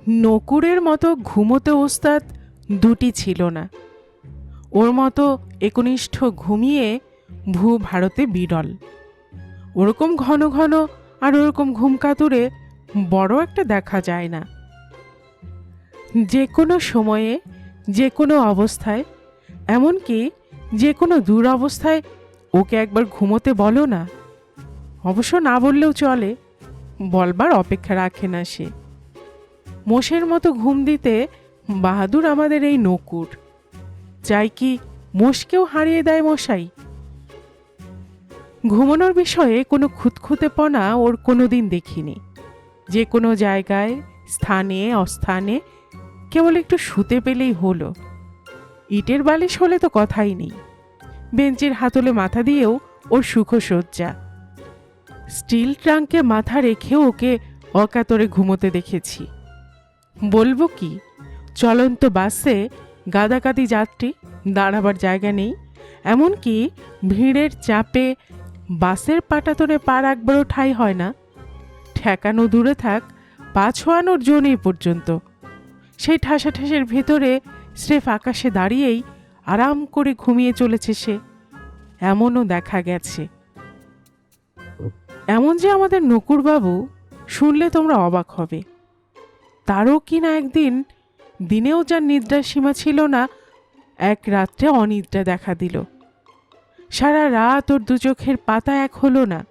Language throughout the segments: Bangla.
নকুরের মতো ঘুমোতে ওস্তাদ দুটি ছিল না। ওর মতো একনিষ্ঠ ঘুমিয়ে ভারতে বিরল। ওরকম ঘন ঘন আর ওরকম ঘুমকাতুরে বড় একটা দেখা যায় না। যে কোনো সময়ে, যে কোনো অবস্থায়, এমনকি যে কোনো দুরবস্থায় ওকে একবার ঘুমোতে বলো না। অবশ্য না বললেও চলে, বলবার অপেক্ষা রাখে না সে। মোষের মতো ঘুম দিতে বাহাদুর আমাদের এই নকুর। চাই কি মোষকেও হারিয়ে দেয় মশাই। ঘুমানোর বিষয়ে কোনো খুঁতখুঁতেপনা ওর কোনোদিন দেখিনি। যে কোনো জায়গায়, স্থানে অস্থানে কেবল একটু শুতে পেলেই হলো। ইটের বালিশ হলে তো কথাই নেই। বেঞ্চের হাতলে মাথা দিয়েও ওর সুখসজ্জা। স্টিল ট্রাঙ্কে মাথা রেখেও ওকে অকাতরে ঘুমোতে দেখেছি। বলবো কি, চলন্ত বাসে গাদাগাদি যাত্রী, দাঁড়াবার জায়গা নেই, এমনকি ভিড়ের চাপে বাসের পাটাতনে পা রাখবারও ঠাঁই হয় না। ঠেকানো দূরে থাক, পা ছোঁয়ানোর জো নেই পর্যন্ত। সেই ঠাসাঠাসের ভেতরে স্রেফ আকাশে দাঁড়িয়েই আরাম করে ঘুমিয়ে চলেছে সে, এমনও দেখা গেছে। এমন যে আমাদের নকুরবাবু, শুনলে তোমরা অবাক হবে। তারও কিনা একদিন দিনেও যার নিদ্রার সীমা ছিল না, এক রাত্রে অনিদ্রা দেখা দিল। সারা রাত ওর দু চোখের পাতা এক হলো না।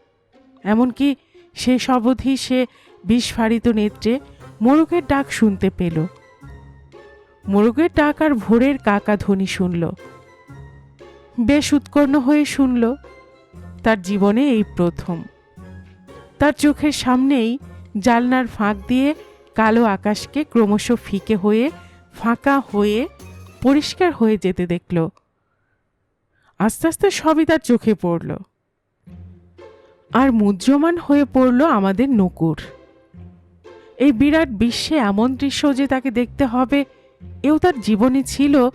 এমনকি শেষ অবধি সে বিস্ফারিত নেত্রে মোরগের ডাক শুনতে পেল। মোরগের ডাক আর ভোরের কাকা ধ্বনি শুনল। বেশ উৎকণ্ঠ হয়ে শুনল। তার জীবনে এই প্রথম। তার চোখের সামনেই জালনার ফাঁক দিয়ে কালো আকাশকে ক্রমশ ফিকে হয়ে, ফাঁকা হয়ে, পরিষ্কার হয়ে যেতে দেখল। আস্তে আস্তে সবই তার চোখে পড়ল। আর মুহ্যমান হয়ে পড়ল আমাদের নকুর। এই বিরাট বিশ্বে এমন দৃশ্য যে তাকে দেখতে হবে, এও তার জীবনে ছিল,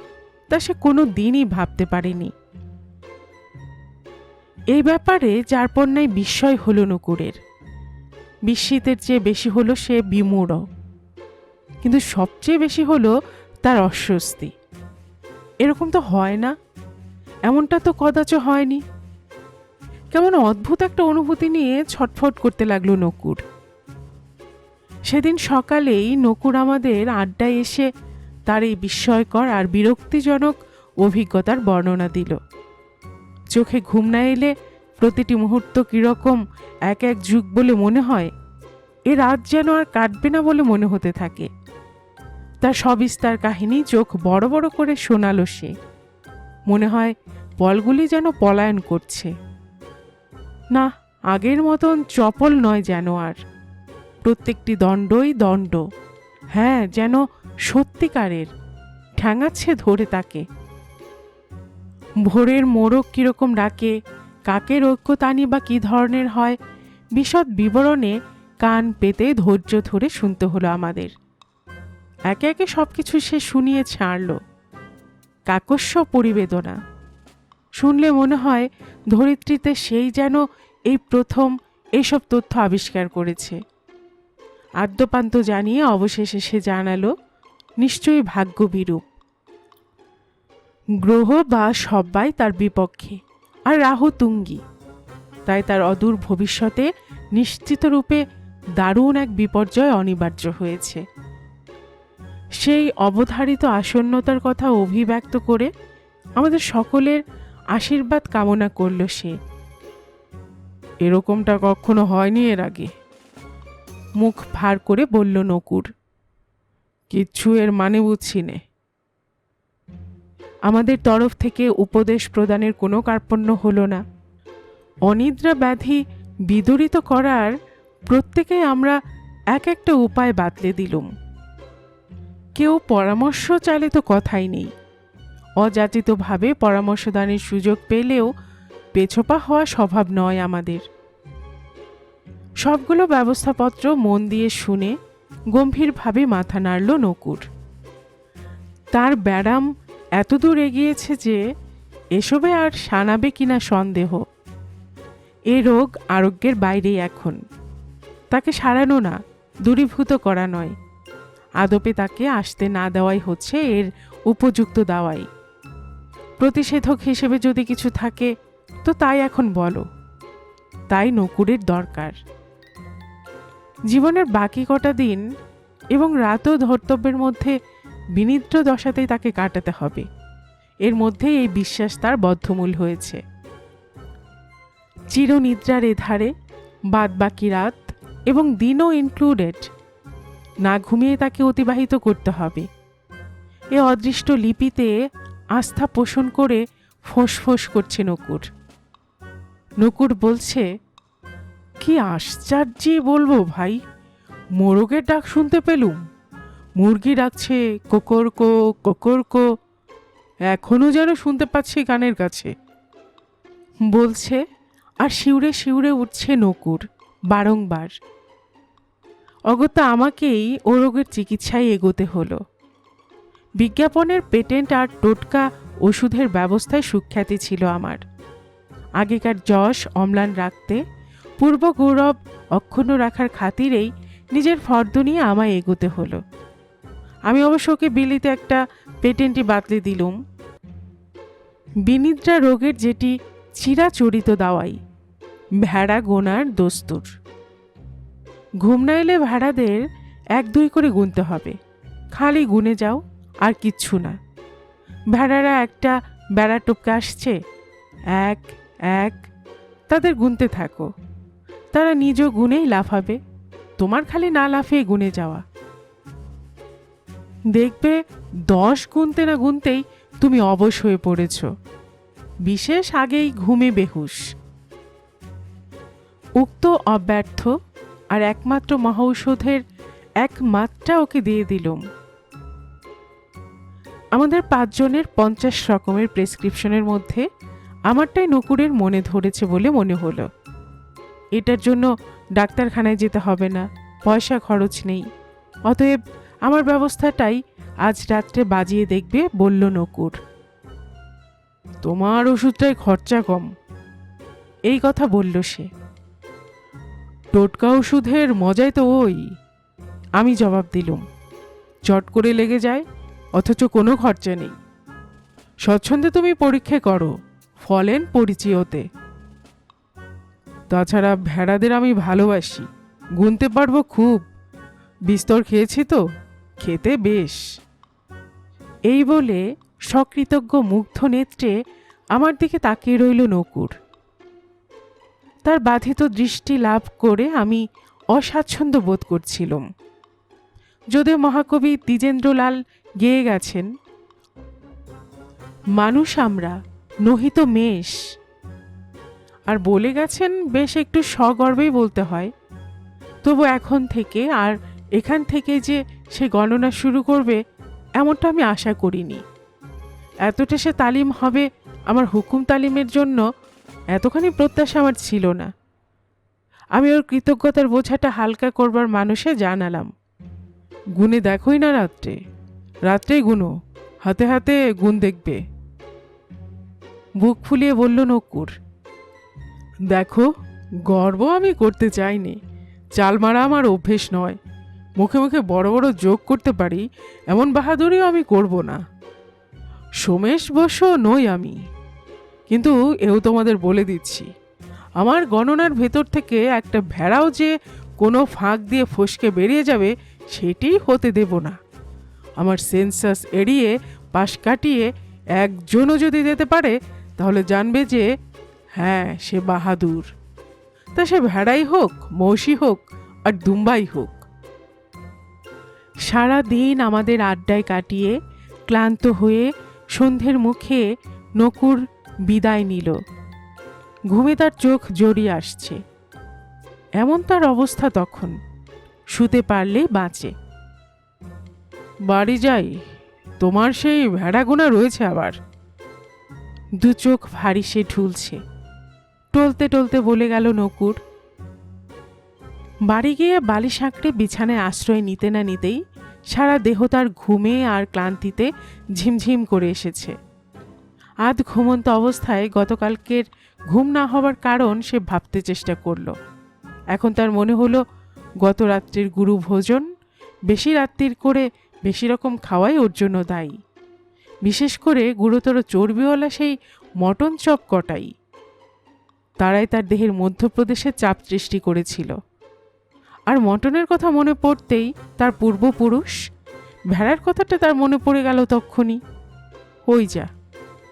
তা সে কোনো দিনই ভাবতে পারেনি। এই ব্যাপারে যারপন্যায় বিস্ময় হলো নকুরের। বিস্মিতের চেয়ে বেশি হলো সে বিমূঢ়। কিন্তু সবচেয়ে বেশি হলো তার অস্বস্তি। এরকম তো হয় না, এমনটা তো কদাচ হয়নি। কেমন অদ্ভুত একটা অনুভূতি নিয়ে ছটফট করতে লাগলো নকুর। সেদিন সকালেই নকুর আমাদের আড্ডায় এসে তার এই বিস্ময়কর আর বিরক্তিজনক অভিজ্ঞতার বর্ণনা দিল। চোখে ঘুম না এলে প্রতিটি মুহূর্ত কিরকম এক এক যুগ বলে মনে হয়, এ রাত যেন আর কাটবে না বলে মনে হতে থাকে। তার সবিস্তার কাহিনী চোখ বড় বড় করে শোনালো সে। মনে হয় পলগুলি যেন পলায়ন করছে। না, আগের মতন চপল নয় যেন আর। প্রত্যেকটি দণ্ডই দণ্ড। হ্যাঁ, যেন সত্যিকারের, ঠ্যাঙাচ্ছে ধরে তাকে। ভোরের মোরগ কিরকম ডাকে, কাকের ঐক্যতানি বা কি ধরনের হয়, বিশদ বিবরণে কান পেতে ধৈর্য ধরে শুনতে হলো আমাদের। একে একে সবকিছু সে শুনিয়ে ছাড়ল। কাকস্য পরিবেদনা শুনলে মনে হয় ধরিত্রীতে সেই যেন এই প্রথম এইসব তথ্য আবিষ্কার করেছে। আদ্যপান্ত জানিয়ে অবশেষে সে জানালো, নিশ্চয়ই ভাগ্য বিরূপ। গ্রহ বা সব্বাই তার বিপক্ষে, আর রাহু তুঙ্গী। তাই তার অদূর ভবিষ্যতে নিশ্চিত রূপে দারুণ এক বিপর্যয় অনিবার্য হয়েছে। সেই অবধারিত আসন্নতার কথা অভিব্যক্ত করে আমাদের সকলের আশীর্বাদ কামনা করল সে। এরকমটা কখনো হয়নি এর আগে, মুখ ভার করে বলল নকুর। কিচ্ছু এর মানে বুঝছি নে। আমাদের তরফ থেকে উপদেশ প্রদানের কোনো কার্পণ্য হলো না। অনিদ্রা ব্যাধি বিদরিত করার প্রত্যেকেই আমরা এক একটা উপায় বাতলে দিলুম। কেউ পরামর্শ চাইলে তো কথাই নেই। অযাচিতভাবে পরামর্শদানের সুযোগ পেলেও পেছপা হওয়া স্বভাব নয় আমাদের। সবগুলো ব্যবস্থাপত্র মন দিয়ে শুনে গম্ভীরভাবে মাথা নাড়ল নকুর। তার ব্যারাম এতদূর এগিয়েছে যে এসবে আর সানাবে কিনা সন্দেহ। এ রোগ আরোগ্যের বাইরে এখন। তাকে সারানো না, দূরীভূত করা নয়, আদপে তাকে আসতে না দেওয়াই হচ্ছে এর উপযুক্ত দাওয়াই। প্রতিষেধক হিসেবে যদি কিছু থাকে তো তাই এখন বলো। তাই নকুরের দরকার। জীবনের বাকি কটা দিন এবং রাতও ধর্তব্যের মধ্যে বিনিদ্র দশাতেই তাকে কাটাতে হবে। এর মধ্যেই এই বিশ্বাস তার বদ্ধমূল হয়েছে। চিরনিদ্রার এধারে বাদ বাকি রাত এবং দিনও ইনক্লুডেড না ঘুমিয়ে তাকে অতিবাহিত করতে হবে। এ অদৃষ্ট লিপিতে আস্থা পোষণ করে ফোঁস করছে নকুর। নকুর বলছে, কি আশ্চর্যে বলবো ভাই, মোরগের ডাক শুনতে পেলুম। মুরগি ডাকছে কোকরকো কোকরকো, এখনো যেন শুনতে পাচ্ছি কানের কাছে, বলছে। আর শিউরে শিউরে উঠছে নকুর বারংবার। অগত্যা আমাকেই ও রোগের চিকিৎসায় এগোতে হলো। বিজ্ঞাপনের পেটেন্ট আর টোটকা ওষুধের ব্যবস্থায় সুখ্যাতি ছিল আমার। আগেকার যশ অম্লান রাখতে, পূর্ব গৌরব অক্ষুণ্ণ রাখার খাতিরেই নিজের ফর্দ নিয়ে আমায় এগোতে হলো। আমি অবশ্য ওকে বিলিতে একটা পেটেন্টই বাতলে দিলুম। বিনিদ্রা রোগের যেটি চিরাচরিত দাওয়াই, ভেড়া গোনার দস্তুর। ঘুম না এলে ভেড়াদের 1-2 করে গুনতে হবে। খালি গুনে যাও, আর কিচ্ছু না। ভেড়ারা একটা বেড়া টপকে আসছে, 1 1, তাদের গুনতে থাকো। তারা নিজ গুনেই লাফাবে, তোমার খালি না লাফিয়ে গুনে যাওয়া। দেখবে 10 গুনতে না গুনতেই তুমি অবশ হয়ে পড়েছ, বিশেষ আগেই ঘুমে বেহুশ। উক্ত অব্যর্থ আর একমাত্র মহাঔষধের এক মাত্রা ওকে দিয়ে দিলুম। আমাদের 5 জনের 50 রকমের প্রেসক্রিপশনের মধ্যে আমারটাই নকুরের মনে ধরেছে বলে মনে হলো। এটার জন্য ডাক্তারখানায় যেতে হবে না, পয়সা খরচ নেই। অতএব আমার ব্যবস্থাটাই আজ রাত্রে বাজিয়ে দেখবে, বলল নকুর। তোমার ওষুধটাই খরচা কম, এই কথা বলল সে। টোটকা ওষুধের মজাই তো ওই, আমি জবাব দিলুম। চট করে লেগে যায়, অথচ কোনো খরচা নেই। স্বচ্ছন্দে তুমি পরীক্ষা করো, ফলেন পরিচয়তে। তাছাড়া ভেড়াদের আমি ভালোবাসি, গুনতে পারবো খুব। বিস্তর খেয়েছি তো, খেতে বেশ। এই বলে সকৃতজ্ঞ মুগ্ধ নেত্রে আমার দিকে তাকিয়ে রইল নকুর। তার বাধিত দৃষ্টি লাভ করে আমি অস্বাচ্ছন্দ্য বোধ করছিলাম। যদিও মহাকবি দ্বিজেন্দ্রলাল গেয়ে গেছেন, মানুষ আমরা নহিত মেষ, আর বলে গেছেন বেশ একটু সগর্বেই বলতে হয়। তবু এখন থেকে আর এখান থেকে যে সে গণনা শুরু করবে এমনটা আমি আশা করিনি। এতটা সে তালিম হবে আমার হুকুম তালিমের জন্য এতখানি প্রত্যাশা আমার ছিল না। আমি ওর কৃতজ্ঞতার বোঝাটা হালকা করবার মানুষে জানালাম, গুনে দেখোই না রাত্রে, রাত্রেই গুনো, হাতে হাতে গুণ দেখবে। বুক ফুলিয়ে বলল নকুর, দেখো, গর্ব আমি করতে চাইনি, চাল মারা আমার অভ্যেস নয়। মুখে মুখে বড় বড় যোগ করতে পারি এমন বাহাদুরিও আমি করব না। সোমেশ বস্য নই আমি। কিন্তু এও তোমাদের বলে দিচ্ছি, আমার গণনার ভেতর থেকে একটা ভেড়াও যে কোনো ফাঁক দিয়ে ফসকে বেরিয়ে যাবে সেটি হতে দেব না। আমার সেন্সাস এড়িয়ে পাশ কাটিয়ে একজনও যদি যেতে পারে তাহলে জানবে যে হ্যাঁ, সে বাহাদুর। তা সে ভেড়াই হোক, মৌসি হোক আর দুম্বাই হোক। সারা দিন আমাদের আড্ডায় কাটিয়ে ক্লান্ত হয়ে সন্ধ্যের মুখে নকুর বিদায় নিল। ঘুমে তার চোখ জড়িয়ে আসছে। এমন তার অবস্থা তখন, শুতে পারলে বাঁচে। বাড়ি যাই, তোমার সেই ভেড়াগোনা রয়েছে আবার। দু চোখ ভারী সে ঢুলছে। টলতে টলতে বলে গেল নকুর। বাড়ি গিয়ে বালিশ আঁকড়ে বিছানায় আশ্রয় নিতে না নিতেই সারা দেহ তার ঘুমে আর ক্লান্তিতে ঝিমঝিম করে এসেছে। আধ ঘুমন্ত অবস্থায় গতকালকের ঘুম না হবার কারণ সে ভাবতে চেষ্টা করল। এখন তার মনে হলো গত রাত্রির গুরু ভোজন, বেশি রাত্রির করে বেশি রকম খাওয়াই ওর জন্য দায়ী, বিশেষ করে গুরুতর চর্বিওয়ালা সেই মটন চপ কটাই। তারাই তার দেহের মধ্যপ্রদেশে চাপ সৃষ্টি করেছিল। আর মটনের কথা মনে পড়তেই তার পূর্বপুরুষ ভেড়ার কথাটা তার মনে পড়ে গেল তক্ষুনি। ওই যা,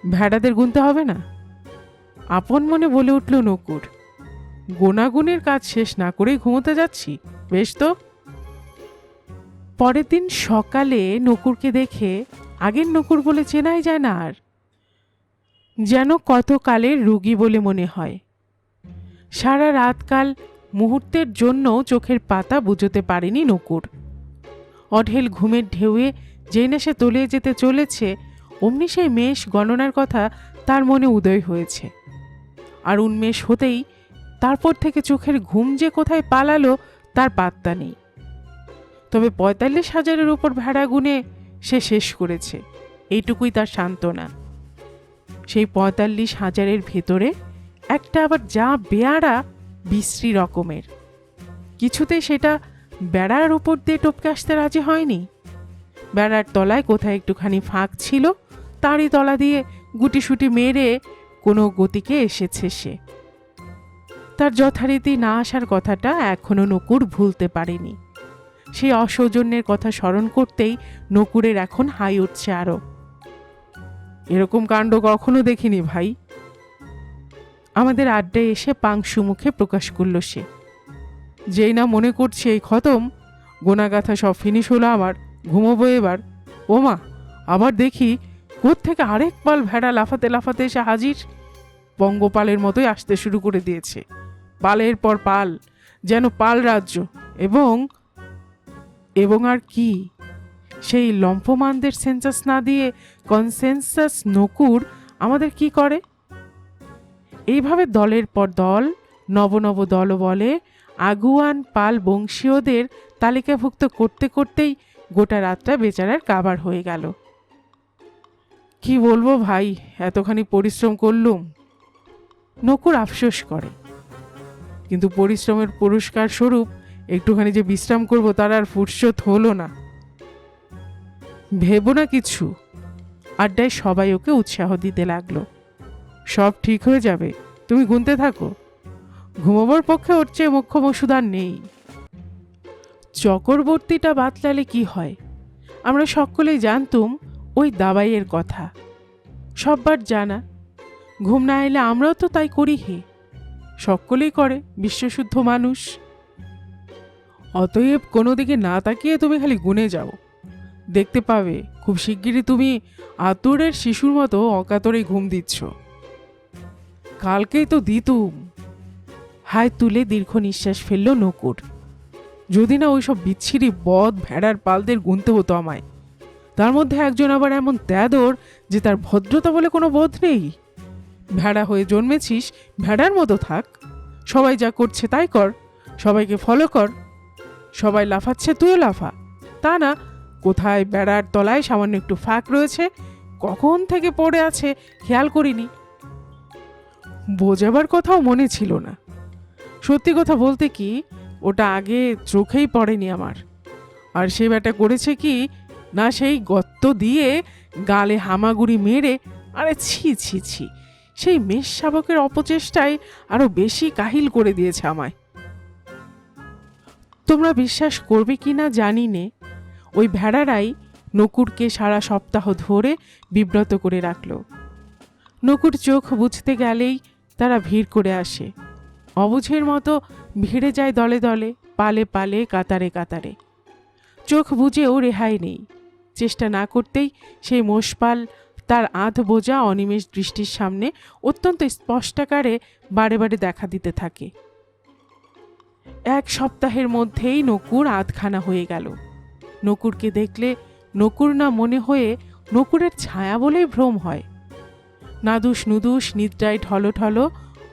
ভেড়াদের গুনতে হবে না? আপন মনে বলে উঠল নকুর। গোনাগুনের কাজ শেষ না করেই ঘুমোতে যাচ্ছি, বেশ তো। পরের দিন সকালে নকুরকে দেখে আগের নকুর বলে চেনাই যায় না আর, যেন কতকালের রুগী বলে মনে হয়। সারা রাতকাল মুহূর্তের জন্য চোখের পাতা বুঝতে পারেনি নকুর। অঢেল ঘুমের ঢেউয়ে যেই না সে তলিয়ে যেতে চলেছে, অমনি সেই মেষ গণনার কথা তার মনে উদয় হয়েছে। আর উন্মেষ হতেই তারপর থেকে চোখের ঘুম যে কোথায় পালালো তার পাত্তা নেই। তবে ৪৫,০০০-এর উপর ভেড়া গুনে সে শেষ করেছে, এইটুকুই তার সান্ত্বনা। সেই ৪৫,০০০-এর ভেতরে একটা আবার যা বেয়াড়া বিশ্রী রকমের, কিছুতেই সেটা বেড়ার উপর দিয়ে টপকে আসতে রাজি হয়নি। বেড়ার তলায় কোথায় একটুখানি ফাঁক ছিল, তারই তলা দিয়ে গুটিসুটি মেরে কোনো গতিকে এসেছে সে। তার যথারীতি না আসার কথাটা এখনো নকুর ভুলতে পারেনি। সেই অসৌজন্যের কথা স্মরণ করতেই নকুরের এখন হাই উঠছে আরো। এরকম কাণ্ড কখনো দেখিনি ভাই। আমাদের আড্ডায় এসে পাংশু মুখে প্রকাশ করল সে। যেই না মনে করছে এই খতম, গোনাগাথা সব ফিনিশ হলো, আমার ঘুমোবো এবার। ওমা, আবার দেখি কোত্থেকে আরেক পাল ভেড়া লাফাতে লাফাতে এসে হাজির। পঙ্গপালের মতোই আসতে শুরু করে দিয়েছে, পালের পর পাল, যেন পাল রাজ্য। এবং এবং আর কি, সেই লম্ফমানদের সেন্সাস না দিয়ে কনসেনসাস নকুর আমাদের কি করে? এইভাবে দলের পর দল, নব দল বলে আগুয়ান পাল বংশীয়দের তালিকাভুক্ত করতে করতেই গোটা রাতটা বেচারার কাবার হয়ে গেল। কি বলবো ভাই, এতখানি পরিশ্রম করলুম। নকুর আফসোস করে, কিন্তু পরিশ্রমের পুরস্কার স্বরূপ একটুখানি যে বিশ্রাম করব তার আর ফুরসত হলো না। ভেবো না কিছু। আড্ডায় সবাই ওকে উৎসাহ দিতে লাগলো। সব ঠিক হয়ে যাবে, তুমি গুনতে থাকো। ঘুমাবার পক্ষে ওর চেয়ে মোক্ষম ওষুধ আর নেই। চক্রবর্তীটা বাতলালে কি হয়, আমরা সকলেই জানতুম ওই দাবাইয়ের কথা। সববার জানা, ঘুম না এলে আমরাও তো তাই করি হে। সকলেই করে, বিশ্বশুদ্ধ মানুষ। অতএব কোনো দিকে না তাকিয়ে তুমি খালি গুনে যাও, দেখতে পাবে খুব শিগগিরই তুমি আতুরের শিশুর মতো অকাতরে ঘুম দিচ্ছ। কালকেই তো দিতুম। হায় তুলে দীর্ঘ নিঃশ্বাস ফেলল নকুর। যদি না ওইসব বিচ্ছিরি বদ ভেড়ার পালদের গুনতে হতো আমায়। তার মধ্যে একজন আবার এমন ত্যাদর যে তার ভদ্রতা বলে কোনো বোধ নেই। ভেড়া হয়ে জন্মেছিস, ভেড়ার মতো থাক। সবাই যা করছে তাই কর, সবাইকে ফলো কর। সবাই লাফাচ্ছে, তুইও লাফা। তা না, কোথায় বেড়ার তলায় সামান্য একটু ফাঁক রয়েছে, কখন থেকে পড়ে আছে খেয়াল করিনি। বোঝাবার কথাও মনে ছিল না। সত্যি কথা বলতে কি, ওটা আগে চোখেই পড়েনি আমার। আর সে ব্যাটা করেছে কি না, সেই গর্ত দিয়ে গালে হামাগুড়ি মেরে, আরে ছি ছি ছি, সেই মেষ শাবকের অপচেষ্টায় আরো বেশি কাহিল করে দিয়েছে আমায়। তোমরা বিশ্বাস করবে কি না জানি নে, ওই ভেড়ারাই নকুরকে সারা সপ্তাহ ধরে বিব্রত করে রাখল। নকুর চোখ বুঝতে গেলেই তারা ভিড় করে আসে। অবুঝের মতো ভিড়ে যায় দলে দলে, পালে পালে, কাতারে কাতারে। চোখ বুঝেও রেহাই নেই। চেষ্টা না করতেই সেই মোষপাল তার আধ বোঝা অনিমেষ দৃষ্টির সামনে অত্যন্ত স্পষ্টাকারে বারে বারে দেখা দিতে থাকে। এক সপ্তাহের মধ্যেই নকুর আধখানা হয়ে গেল। নকুরকে দেখলে নকুর না মনে হয়ে নকুরের ছায়া বলেই ভ্রম হয়। নাদুস নুদুস নিদ্রায় ঢলো ঢলো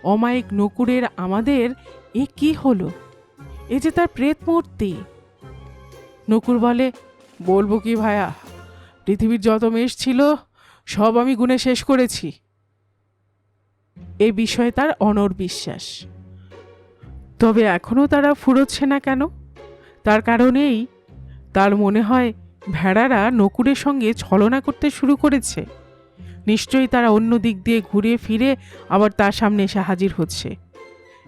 অমায়িক নকুরের আমাদের এ কি হলো? এ যে তার প্রেত মূর্তি। নকুর বলে, বলবো কি ভায়া, পৃথিবীর যত মেষ ছিল সব আমি গুনে শেষ করেছি। এ বিষয়ে তার অনড় বিশ্বাস। তবে এখনো তারা ফুরোচ্ছে না কেন? তার কারণেই তার মনে হয় ভেড়ারা নকুরের সঙ্গে ছলনা করতে শুরু করেছে। নিশ্চয়ই তারা অন্য দিক দিয়ে ঘুরে ফিরে আবার তার সামনে এসে হাজির হচ্ছে।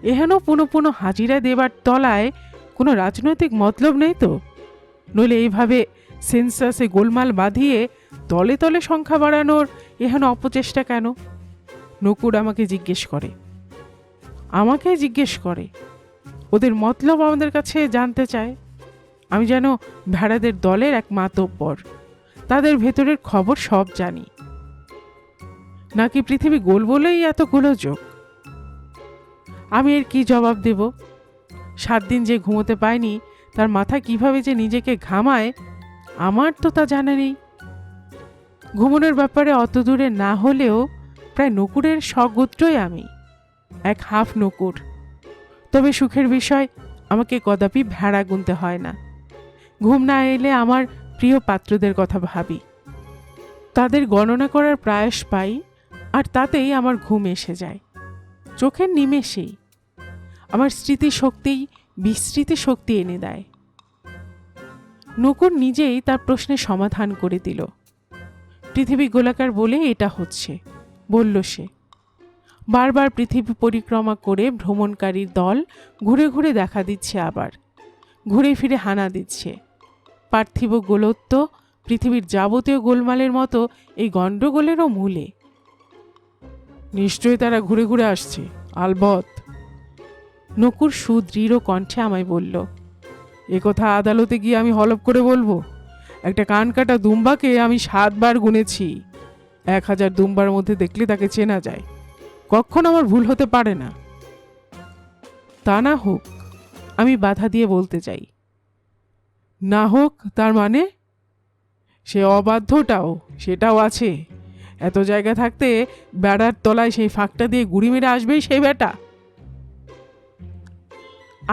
এহেন পুনঃ পুনঃ হাজিরা দেবার তলায় কোনো রাজনৈতিক মতলব নেই তো? নইলে এইভাবে সেন্সাসে গোলমাল বাঁধিয়ে তলে তলে সংখ্যা বাড়ানোর এহেন অপচেষ্টা কেন? নকুর আমাকে জিজ্ঞেস করে, ওদের মতলব আমাদের কাছে জানতে চায়। আমি যেন ভেড়াদের দলের এক মাতব্বর, তাদের ভেতরের খবর সব জানি। নাকি পৃথিবী গোল বলেই এত গোলযোগ? আমি এর কি জবাব দেব? 7 দিন যে ঘুমোতে পায়নি, তার মাথা কিভাবে যে নিজেকে ঘামায় আমার তো তা জানা নেই। ঘুমোনোর ব্যাপারে অত দূরে না হলেও প্রায় নকুরের স্বগোত্রই আমি, এক হাফ নকুর। তবে সুখের বিষয়, আমাকে কদাপি ভেড়া গুনতে হয় না। ঘুম না এলে আমার প্রিয় পাত্রদের কথা ভাবি, তাদের গণনা করার প্রয়াস পাই, আর তাতেই আমার ঘুম এসে যায় চোখের নিমেষেই। আমার স্মৃতিশক্তিই বিস্মৃতি শক্তি এনে দেয়। নকুর নিজেই তার প্রশ্নের সমাধান করে দিল। পৃথিবী গোলাকার বলে এটা হচ্ছে, বলল সে। বারবার পৃথিবী পরিক্রমা করে ভ্রমণকারীর দল ঘুরে ঘুরে দেখা দিচ্ছে, আবার ঘুরে ফিরে হানা দিচ্ছে। পার্থিব গোলত্ব পৃথিবীর যাবতীয় গোলমালের মতো এই গণ্ডগোলেরও মূলে। নিশ্চয়ই তারা ঘুরে ঘুরে আসছে, আলবৎ। নকুর সুদৃঢ় কণ্ঠে আমায় বলল। একথা আদালতে গিয়ে আমি হলপ করে বলবো? একটা কান কাটা দুম্বাকে আমি 7 বার গুনেছি। 1000 দুম্বার মধ্যে দেখলে তাকে চেনা যায়, কখনো আমার ভুল হতে পারে না। তা না হোক, আমি বাধা দিয়ে বলতে চাই। না হোক তার মানে? সে অবাধ্যটাও, সেটাও আছে। এত জায়গা থাকতে বেড়ার তলায় সেই ফাঁকটা দিয়ে গুড়ি মেরে আসবেই সেই বেটা।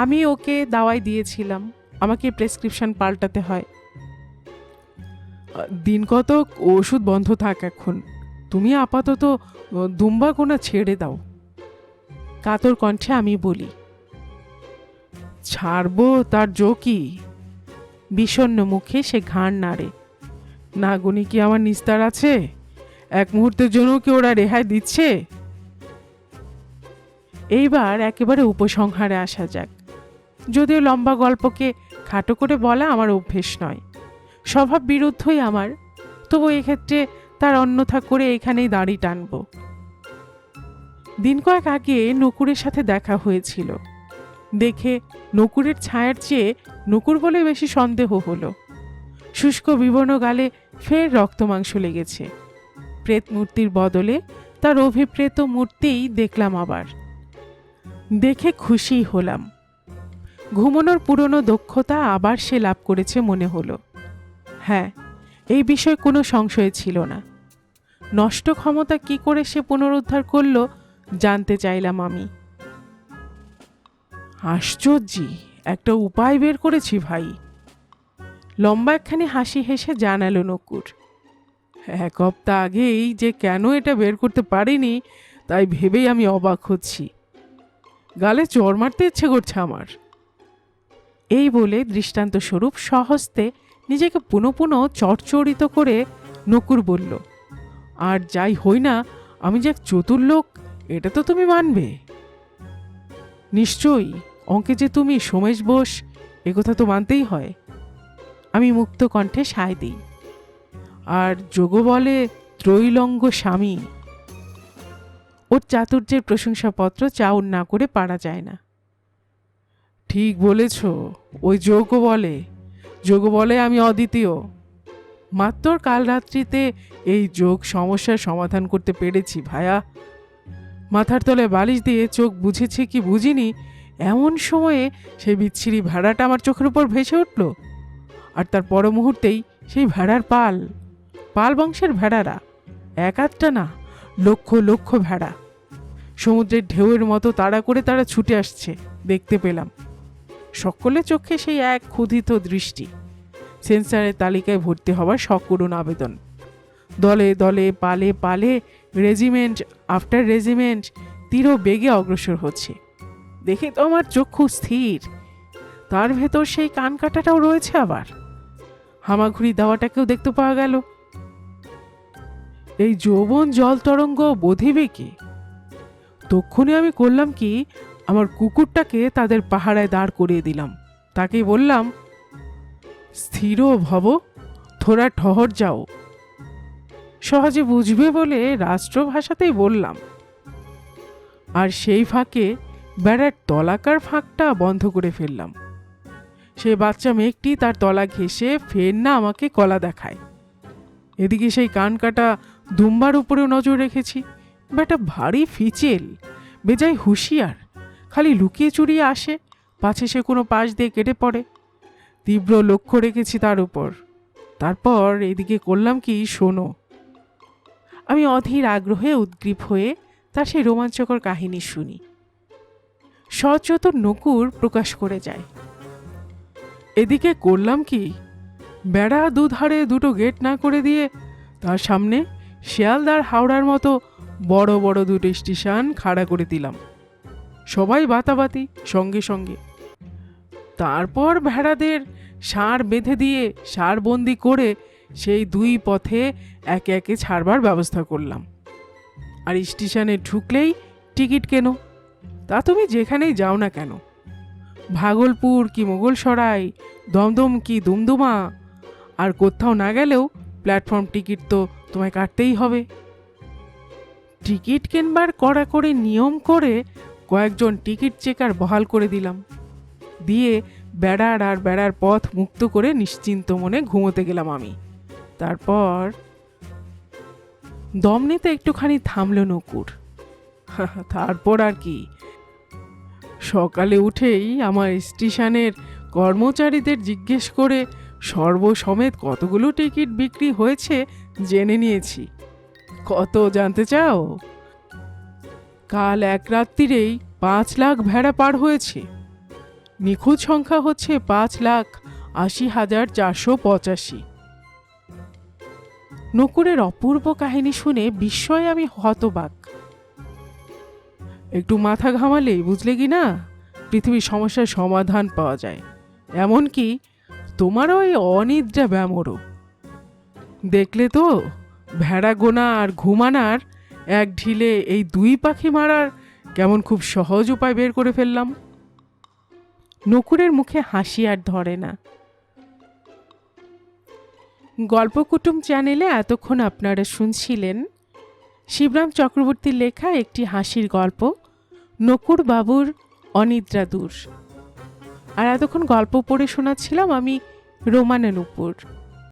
আমি ওকে দাওয়াই দিয়েছিলাম, আমাকে প্রেসক্রিপশন পাল্টাতে হয়। দিন কতক ওষুধ বন্ধ থাক এখন। তুমি আপাতত দুম্বা গোনা ছেড়ে দাও। কাতর কণ্ঠে আমি বলি। ছাড়বো তার জো কি? বিষণ্ণ মুখে সে ঘাড় নাড়ে। না গুনি কি আমার নিস্তার আছে? এক মুহূর্তের জন্য কি ওরা রেহাই দিচ্ছে? এইবার একেবারে উপসংহারে আসা যাক। যদিও লম্বা গল্পকে খাটো করে বলা আমার অভ্যেস নয়, স্বভাব বিরুদ্ধই আমার, তবু এক্ষেত্রে তার অন্যথা করে এখানেই দাড়ি টানব। দিন কয়েক আগে নকুরের সাথে দেখা হয়েছিল। দেখে নকুরের ছায়ার চেয়ে নকুর বলে বেশি সন্দেহ হলো। শুষ্ক বিবর্ণ গালে ফের রক্ত মাংস লেগেছে। প্রেত মূর্তির বদলে তার অভিপ্রেত মূর্তিই দেখলাম আবার। দেখে খুশি হলাম। ঘুমানোর পুরনো দক্ষতা আবার সে লাভ করেছে মনে হলো। হ্যাঁ, এই বিষয়ে কোনো সংশয় ছিল না। নষ্ট ক্ষমতা কি করে সে পুনরুদ্ধার করল জানতে চাইলাম আমি। আশ্চর্যই, একটা উপায় বের করেছি ভাই। লম্বা একখানি হাসি হেসে জানালো নকুর। 1 হপ্তাহ আগেই যে কেন এটা বের করতে পারিনি তাই ভেবেই আমি অবাক হচ্ছি। গালে চড় মারতে ইচ্ছে করছে আমার। এই বলে দৃষ্টান্ত স্বরূপ স্বহস্তে নিজেকে পুনঃ পুনঃ চটচড়িত করে নকুর বলল, আর যাই হই না, আমি যে এক চতুর লোক এটা তো তুমি মানবে। নিশ্চয়ই, অঙ্কে যে তুমি সোমেশ বোস একথা তো মানতেই হয়। আমি মুক্ত কণ্ঠে সায় দিই। আর যোগ বলে ত্রৈলঙ্গ স্বামী। ওর চাতুর্যের প্রশংসাপত্র চাউর না করে পারা যায় না। ঠিক বলেছ, ওই যোগ বলে আমি অদ্বিতীয়। মাত্র কাল রাত্রিতে এই যোগ সমস্যার সমাধান করতে পেরেছি ভায়া। মাথার তলে বালিশ দিয়ে চোখ বুঝেছি কি বুঝিনি, এমন সময়ে সেই বিচ্ছিরি ভেড়াটা আমার চোখের উপর ভেসে উঠল। আর তার পর মুহূর্তেই সেই ভেড়ার পাল বংশের ভেড়ারা, 1-8টা না, লক্ষ লক্ষ ভেড়া সমুদ্রের ঢেউয়ের মতো তাড়া করে তারা ছুটে আসছে দেখতে পেলাম। সকলে চোখে সেই এক ক্ষুধিত দৃষ্টি, সেন্সারের তালিকায় ভর্তি হওয়ার সকরুণ আবেদন। দলে দলে পালে পালে রেজিমেন্ট আফটার রেজিমেন্ট তীর বেগে অগ্রসর হচ্ছে। দেখে তো আমার চক্ষু স্থির। তার ভেতর সেই কান কাটাটাও রয়েছে আবার। হামাগুড়ি দেওয়াটাকেও দেখতে পাওয়া গেল। এই যৌবন জল তরঙ্গ বোধিবে কে? তক্ষুনি আমি করলাম কি, আমার কুকুরটাকে তাদের পাহারায় দাঁড় করিয়ে দিলাম। তাকে বললাম, স্থির ভব, থোড়া ঠহর যাও। সহজে বুঝবে বলে রাষ্ট্রভাষাতেই বললাম। আর সেই ফাঁকে বেড়ার তলাকার ফাঁকটা বন্ধ করে ফেললাম। সে বাচ্চা মেঘটি তার তলা ঘেঁষে ফের না আমাকে কলা দেখায়। এদিকে সেই কান কাটা দুম্বার উপরেও নজর রেখেছি। বেটা ভারী ফিচেল, বেজায় হুঁশিয়ার, খালি লুকিয়ে চুরিয়ে আসে, পাছে সে কোনো পাশ দিয়ে কেটে পড়ে। তীব্র লক্ষ্য রেখেছি তার উপর। তারপর এদিকে করলাম কি, শোনো। আমি অধীর আগ্রহে উদ্গ্রীব হয়ে তার সেই রোমাঞ্চকর কাহিনী শুনি। সচেতন নকুর প্রকাশ করে যায়। এদিকে করলাম কি, বেড়া দুধারে দুটো গেট না করে দিয়ে তার সামনে শিয়ালদার হাওড়ার মতো বড় বড় দুটো স্টেশন খাড়া করে দিলাম। সবাই বাতাবাতি সঙ্গে সঙ্গে। তারপর ভেড়াদের ষাঁড় বেঁধে দিয়ে ষাঁড়বন্দি করে সেই দুই পথে একে একে ছাড়বার ব্যবস্থা করলাম। আর স্টেশনে ঢুকলেই টিকিট কেনো, তা তুমি যেখানেই যাও না কেন, ভাগলপুর কি মোগলসরাই, দমদম কি দুমদুমা, আর কোথাও না গেলেও প্ল্যাটফর্ম টিকিট তো তোমায় কাটতেই হবে। টিকিট কেনবার কড়াকড়ি নিয়ম করে কয়েকজন টিকিট চেকার বহাল করে দিলাম। দিয়ে বেড়ার আর বেড়ার পথ মুক্ত করে নিশ্চিন্ত মনে ঘুমোতে গেলাম আমি। তারপর দম নিতে একটুখানি থামল নকুর। তারপর আর কি, সকালে উঠেই আমার স্টেশনের কর্মচারীদের জিজ্ঞেস করে সর্বসমেত কতগুলো টিকিট বিক্রি হয়েছে জেনে নিয়েছি। কত জানতে চাও? কাল এক রাত্রিরেই 5 লাখ ভেড়া পার হয়েছে। নিখুঁত সংখ্যা হচ্ছে 5,80,485। নকুরের অপূর্ব কাহিনী শুনে বিস্ময়ে আমি হতবাক। একটু মাথা ঘামালেই বুঝলে কি না, পৃথিবীর সমস্যার সমাধান পাওয়া যায়। এমনকি তোমারও এই অনিদ্রা ব্যামোরও। দেখলে তো, ভেড়া গোনা আর ঘুমানার এক ঢিলে এই দুই পাখি মারার কেমন খুব সহজ উপায় বের করে ফেললাম। নকুরের মুখে হাসি আর ধরে না। গল্পকুটুম চ্যানেলে এতক্ষণ আপনারা শুনছিলেন শিবরাম চক্রবর্তীর লেখা একটি হাসির গল্প, নকুর বাবুর অনিদ্রা দূর। আর এতক্ষণ গল্প পড়ে শোনাচ্ছিলাম আমি রোমানা নূপুর।